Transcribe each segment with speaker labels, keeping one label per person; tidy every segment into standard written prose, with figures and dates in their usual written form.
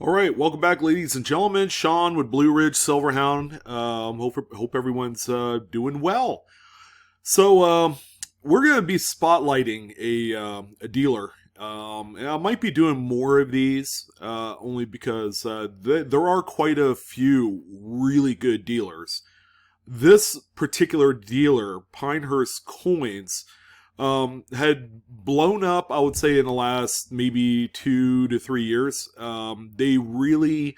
Speaker 1: All right, welcome back, ladies and gentlemen. Sean with Blue Ridge Silverhound. Hope everyone's doing well. So we're going to be spotlighting a dealer. And I might be doing more of these only because there are quite a few really good dealers. This particular dealer, Pinehurst Coins, had blown up, I would say, in the last maybe 2 to 3 years. They really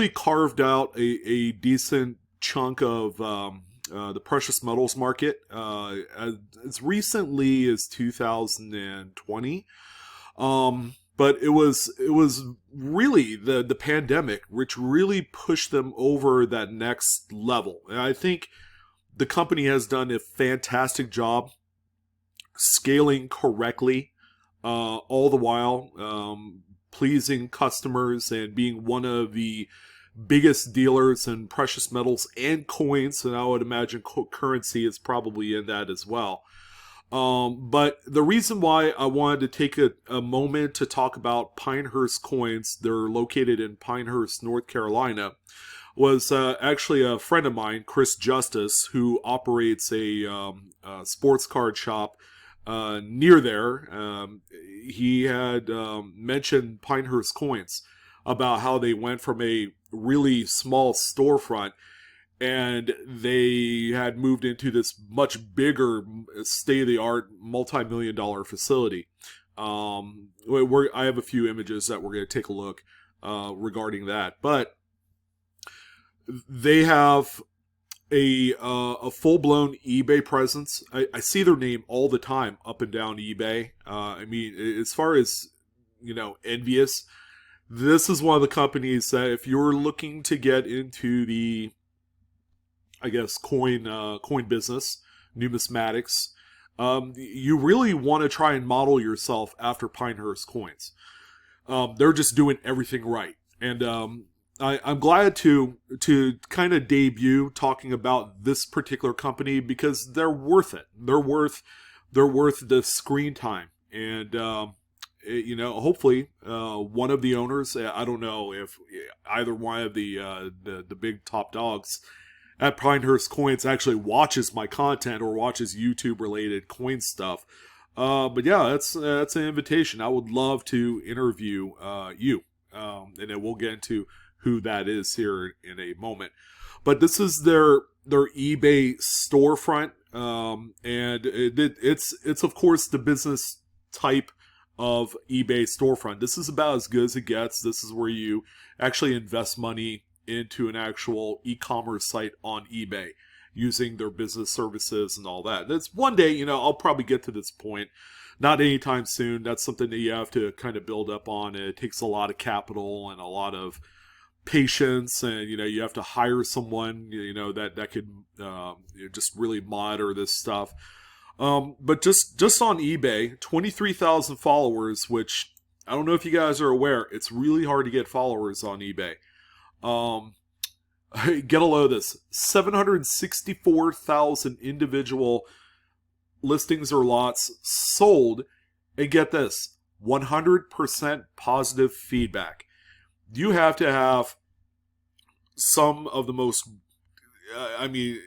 Speaker 1: carved out a decent chunk of the precious metals market as recently as 2020. But it was really the pandemic which really pushed them over that next level. And I think the company has done a fantastic job scaling correctly, all the while pleasing customers and being one of the biggest dealers in precious metals and coins, and I would imagine currency is probably in that as well. But the reason why I wanted to take a moment to talk about Pinehurst Coins, they're located in Pinehurst, North Carolina, was actually a friend of mine, Chris Justice, who operates a sports card shop near there. He had mentioned Pinehurst Coins, about how they went from a really small storefront and they had moved into this much bigger, state-of-the-art, multi-million-dollar facility. I have a few images that we're going to take a look regarding that, but they have a full-blown eBay presence. I see their name all the time up and down eBay. I mean, as far as, envious, this is one of the companies that if you're looking to get into the, I guess, coin business, numismatics, you really want to try and model yourself after Pinehurst Coins. They're just doing everything right. And I'm glad to kind of debut talking about this particular company because they're worth it. They're worth the screen time, and hopefully one of the owners, I don't know if either one of the big top dogs at Pinehurst Coins actually watches my content or watches YouTube related coin stuff. But yeah, that's an invitation. I would love to interview you, and then we'll get into who that is here in a moment. But this is their eBay storefront, and it's of course the business type of eBay storefront. This is about as good as it gets. This is where you actually invest money into an actual e-commerce site on eBay using their business services and all that. That's one day, I'll probably get to this point. Not anytime soon. That's something that you have to kind of build up on. It takes a lot of capital and a lot of patience, and you have to hire someone that could just really monitor this stuff. But just on eBay, 23,000 followers, which I don't know if you guys are aware, it's really hard to get followers on eBay. Get a load of this: 764,000 individual listings or lots sold, and get this, 100% positive feedback. You have to have some of the most,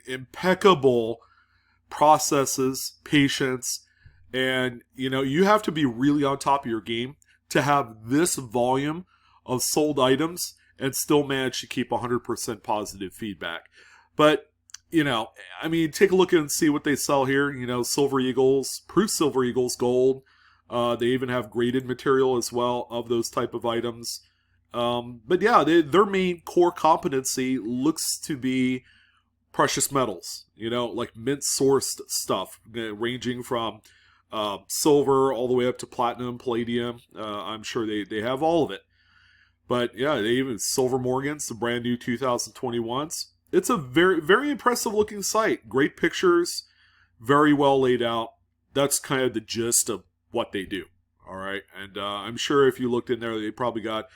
Speaker 1: impeccable processes, patience, and, you have to be really on top of your game to have this volume of sold items and still manage to keep 100% positive feedback. But, take a look and see what they sell here. Silver Eagles, proof Silver Eagles, gold. They even have graded material as well of those type of items. But yeah, their main core competency looks to be precious metals, like mint sourced stuff, ranging from silver all the way up to platinum, palladium. I'm sure they have all of it. But yeah, they even Silver Morgans, the brand new 2021s. It's a very, very impressive looking site. Great pictures, very well laid out. That's kind of the gist of what they do. All right. And I'm sure if you looked in there, they probably got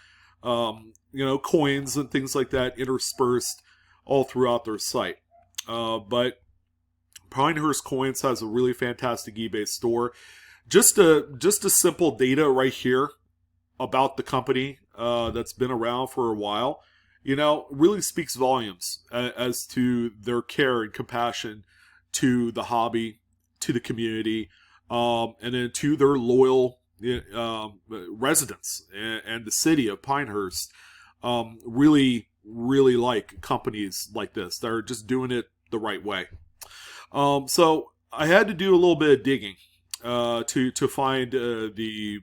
Speaker 1: coins and things like that interspersed all throughout their site. But Pinehurst Coins has a really fantastic eBay store. Just a simple data right here about the company. that's been around for a while, really speaks volumes as to their care and compassion to the hobby, to the community, and then to their loyal residents and the city of Pinehurst. Really like companies like this that are just doing it the right way. So I had to do a little bit of digging to find the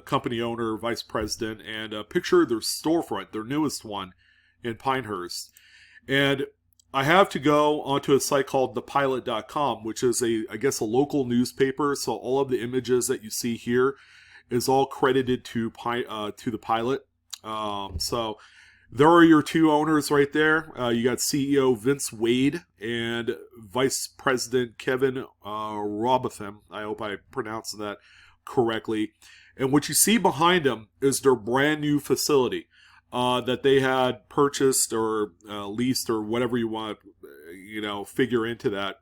Speaker 1: company owner, vice president, and a picture of their storefront, their newest one in Pinehurst. And I have to go onto a site called thepilot.com, which is I guess a local newspaper. So all of the images that you see here is all credited to the Pilot. So there are your two owners right there. You got CEO Vince Wade and Vice President Kevin Robotham. I hope I pronounced that correctly. And what you see behind them is their brand new facility that they had purchased or leased or whatever you want to, figure into that.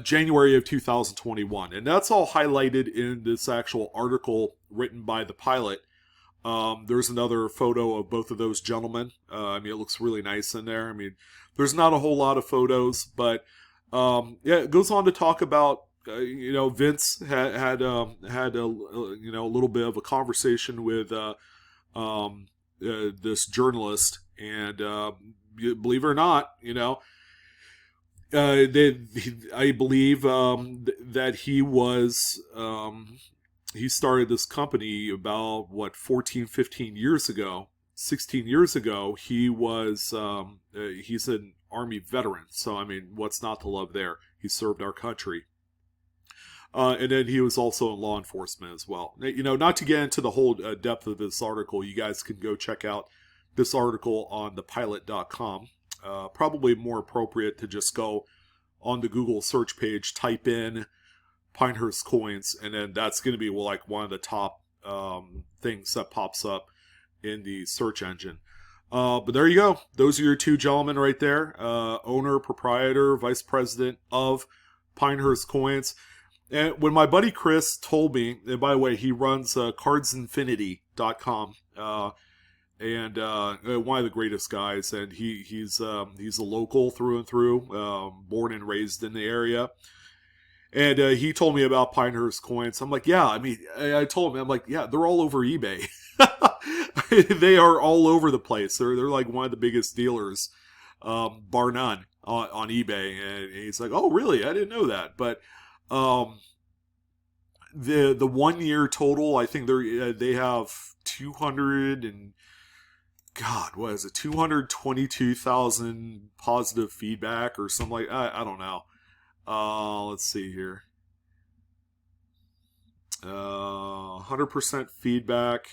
Speaker 1: January of 2021. And that's all highlighted in this actual article written by the Pilot. There's another photo of both of those gentlemen. It looks really nice in there. There's not a whole lot of photos, but it goes on to talk about Vince had a little bit of a conversation with this journalist, and believe it or not, I believe that he started this company about 14, 15 years ago, 16 years ago. He's an Army veteran. So, what's not to love there? He served our country. And then he was also in law enforcement as well. Not to get into the whole depth of this article, you guys can go check out this article on thepilot.com. Probably more appropriate to just go on the Google search page, type in Pinehurst coins, and then that's going to be one of the top things that pops up in the search engine. But there you go. Those are your two gentlemen right there. Owner, proprietor, vice president of Pinehurst Coins. And when my buddy Chris told me, and by the way, he runs cardsinfinity.com, and one of the greatest guys, and he's a local through and through, born and raised in the area. And he told me about Pinehurst coins. I'm like, yeah, I told him, yeah, they're all over eBay. They are all over the place. They're like one of the biggest dealers, bar none, on eBay. And he's like, oh, really? I didn't know that. But the 1 year total, I think they have 222,000 positive feedback or something like I don't know. Let's see here. 100% feedback.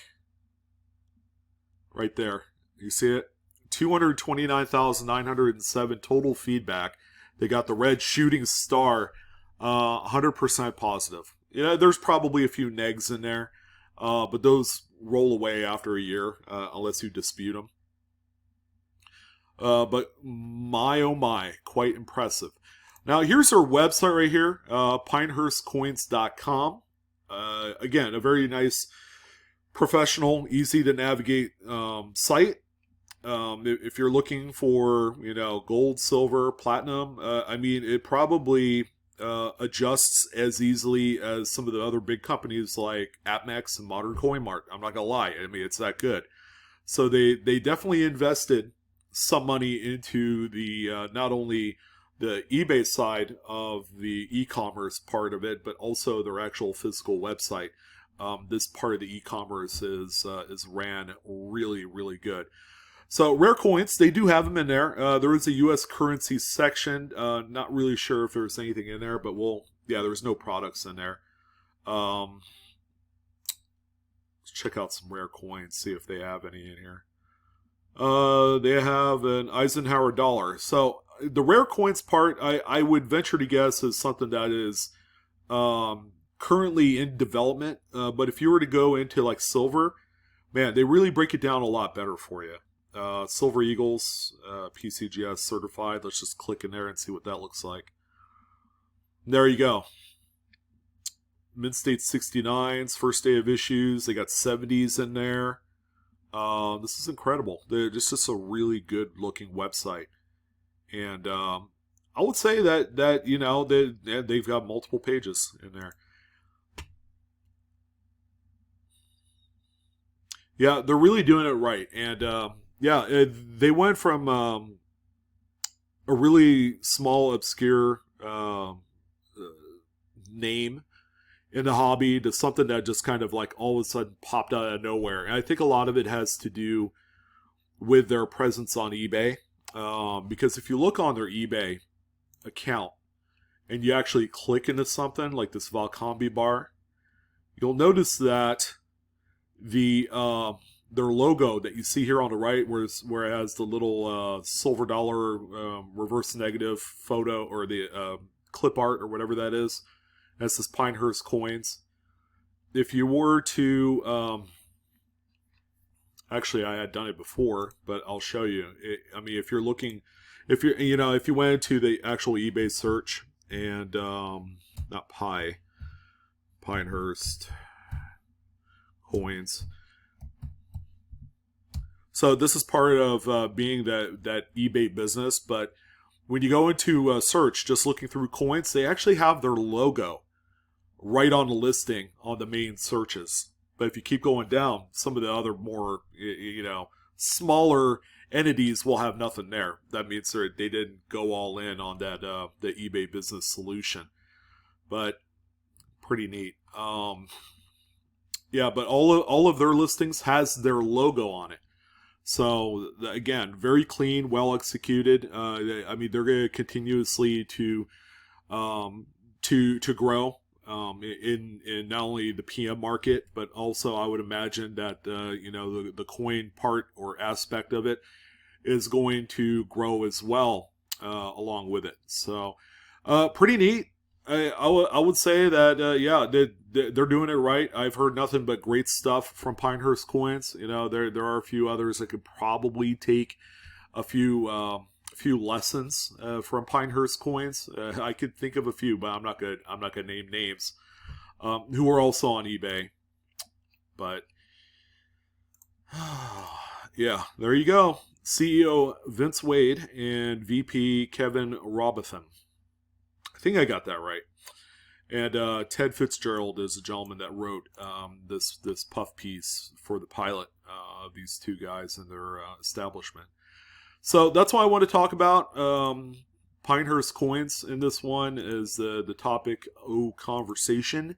Speaker 1: Right there. You see it? 229,907 total feedback. They got the red shooting star. 100% positive. There's probably a few negs in there. But those roll away after a year, unless you dispute them. But my oh my, quite impressive. Now, here's our website right here, pinehurstcoins.com. Again, a very nice, professional, easy to navigate site. If you're looking for, gold, silver, platinum, it probably adjusts as easily as some of the other big companies like AppMex and Modern Coin Mart. I'm not going to lie. It's that good. So they definitely invested some money into the not only the eBay side of the e-commerce part of it, but also their actual physical website. This part of the e-commerce is ran really, really good. So rare coins, they do have them in there. There is a U.S. currency section. Not really sure if there's anything in there, but there's no products in there. Let's check out some rare coins, see if they have any in here. They have an Eisenhower dollar. So the rare coins part, I would venture to guess is something that is currently in development. But if you were to go into like silver, man, they really break it down a lot better for you. Silver Eagles, PCGS certified. Let's just click in there and see what that looks like. There you go. Mint State 69s, first day of issues. They got 70s in there. This is incredible. They're just a really good looking website. And I would say that you know, they've got multiple pages in there. Yeah, they're really doing it right. And yeah, they went from a really small, obscure name in the hobby to something that just kind of like all of a sudden popped out of nowhere. And I think a lot of it has to do with their presence on eBay. Because if you look on their eBay account and you actually click into something like this Valcombi bar, you'll notice that their logo that you see here on the right, where it has the little silver dollar reverse negative photo, or the clip art or whatever that is, that's this Pinehurst coins. If you were to actually, I had done it before, but I'll show you. I mean, if you're looking, if you went into the actual eBay search and not Pinehurst coins. So this is part of being that eBay business. But when you go into search, just looking through coins, they actually have their logo right on the listing on the main searches. But if you keep going down, some of the other more, smaller entities will have nothing there. That means they didn't go all in on that the eBay business solution. But pretty neat. Yeah, but all of their listings has their logo on it. So again, very clean, well executed. I mean, they're going to continuously to grow in not only the PM market, but also I would imagine that the coin part or aspect of it is going to grow as well along with it. So pretty neat. I would say that yeah, they're doing it right. I've heard nothing but great stuff from Pinehurst coins. There are a few others that could probably take a few lessons from Pinehurst coins. I could think of a few, but I'm not gonna name names. Who are also on eBay. But yeah, there you go. CEO Vince Wade and VP Kevin Robothan. I think I got that right. And Ted Fitzgerald is a gentleman that wrote this puff piece for the pilot of these two guys and their establishment. So that's why I want to talk about Pinehurst coins in this one is the topic of conversation.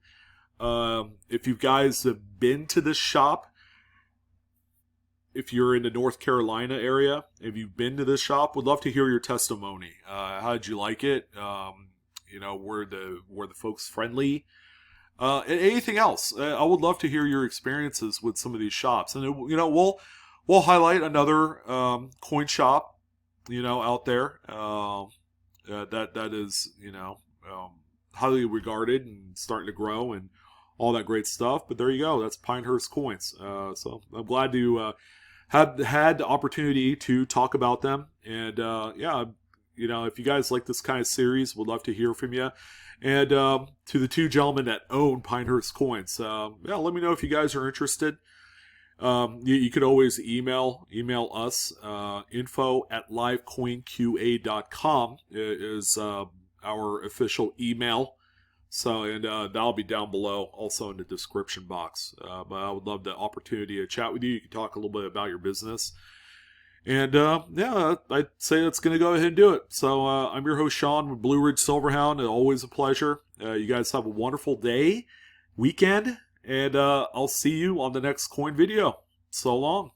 Speaker 1: If you guys have been to this shop, if you're in the North Carolina area, if you've been to this shop, would love to hear your testimony. How did you like it? Were the folks friendly? And anything else? I would love to hear your experiences with some of these shops. And we'll highlight another coin shop, out there that is highly regarded and starting to grow and all that great stuff. But there you go. That's Pinehurst coins. So I'm glad to have had the opportunity to talk about them. And yeah. If you guys like this kind of series, would love to hear from you. And to the two gentlemen that own Pinehurst coins, yeah, let me know if you guys are interested. You could always email us. info@livecoinqa.com is our official email. So, and that'll be down below, also in the description box. But I would love the opportunity to chat with you. You can talk a little bit about your business. And yeah, I'd say that's going to go ahead and do it. So I'm your host, Sean, with BlueRidgeSilverhound. Always a pleasure. You guys have a wonderful day, weekend, and I'll see you on the next coin video. So long.